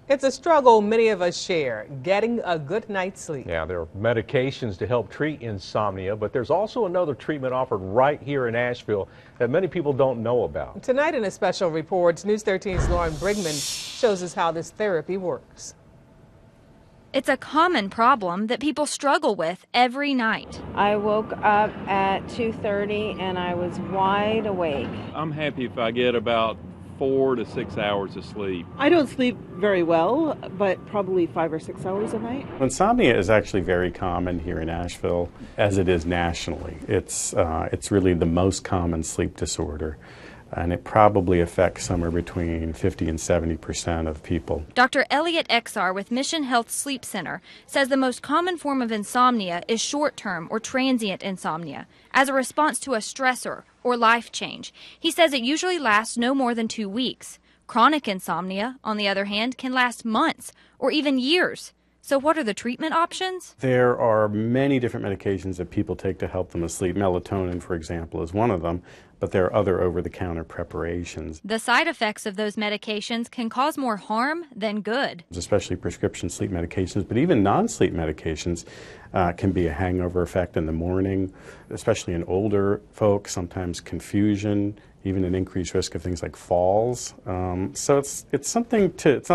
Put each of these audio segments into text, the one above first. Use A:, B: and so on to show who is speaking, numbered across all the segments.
A: It's a struggle many of us share, getting a good night's sleep.
B: Yeah, there are medications to help treat insomnia, but there's also another treatment offered right here in Asheville that many people don't know about.
A: Tonight in a special report, News 13's Lauren Brigman shows us how this therapy works.
C: It's a common problem that people struggle with every night.
D: I woke up at 2:30 and I was wide awake.
E: I'm happy if I get about 4 to 6 hours of sleep.
F: I don't sleep very well, but probably 5 or 6 hours a night.
G: Insomnia is actually very common here in Asheville, as it is nationally. It's really the most common sleep disorder, and it probably affects somewhere between 50 and 70% of people.
C: Dr. Elliott Exar with Mission Health Sleep Center says the most common form of insomnia is short-term or transient insomnia as a response to a stressor or life change. He says it usually lasts no more than 2 weeks. Chronic insomnia, on the other hand, can last months or even years. So what are the treatment options?
G: There are many different medications that people take to help them sleep. Melatonin, for example, is one of them, but there are other over-the-counter preparations.
C: The side effects of those medications can cause more harm than good.
G: Especially prescription sleep medications, but even non-sleep medications can be a hangover effect in the morning, especially in older folks, sometimes confusion, even an increased risk of things like falls. So it's not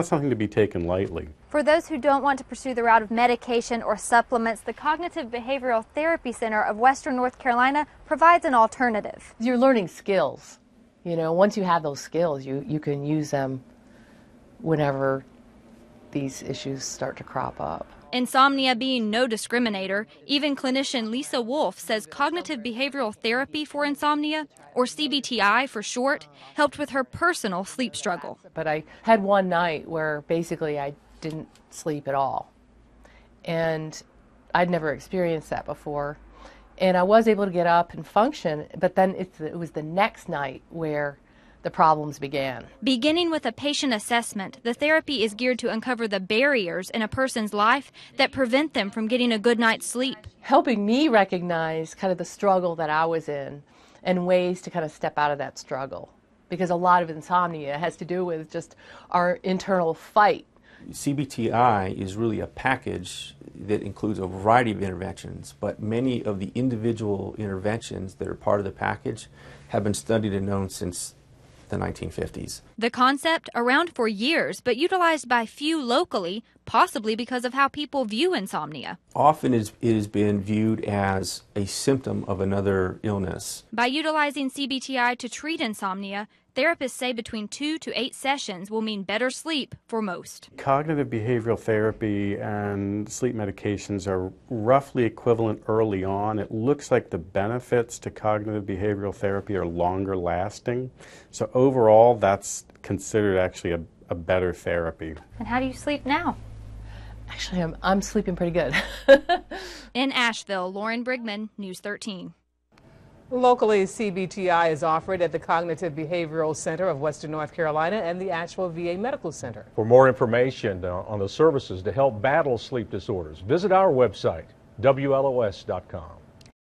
G: something to be taken lightly.
H: For those who don't want to pursue the route of medication or supplements, the Cognitive Behavioral Therapy Center of Western North Carolina provides an alternative.
I: You're learning skills. You know, once you have those skills, you can use them whenever these issues start to crop up.
C: Insomnia being no discriminator, even clinician Lisa WOLFE says cognitive behavioral therapy for insomnia, or CBTI for short, helped with her personal sleep struggle.
I: But I had one night where basically I didn't sleep at all, and I'd never experienced that before, and I was able to get up and function, but then it was the next night where the problems began.
C: Beginning with a patient assessment, the therapy is geared to uncover the barriers in a person's life that prevent them from getting a good night's sleep.
I: Helping me recognize kind of the struggle that I was in and ways to kind of step out of that struggle, because a lot of insomnia has to do with just our internal fight.
J: CBTI is really a package that includes a variety of interventions, but many of the individual interventions that are part of the package have been studied and known since the 1950s.
C: The concept around for years, but utilized by few locally, possibly because of how people view insomnia.
J: Often it has been viewed as a symptom of another illness.
C: By utilizing CBTI to treat insomnia, therapists say between 2 to 8 sessions will mean better sleep for most.
G: Cognitive behavioral therapy and sleep medications are roughly equivalent early on. It looks like the benefits to cognitive behavioral therapy are longer lasting. So overall, that's considered actually a better therapy.
H: And how do you sleep now?
I: Actually, I'm sleeping pretty good.
C: In Asheville, Lauren Brigman, News 13.
A: Locally, CBTI is offered at the Cognitive Behavioral Center of Western North Carolina and the Asheville VA Medical Center.
B: For more information on the services to help battle sleep disorders, visit our website, WLOS.com.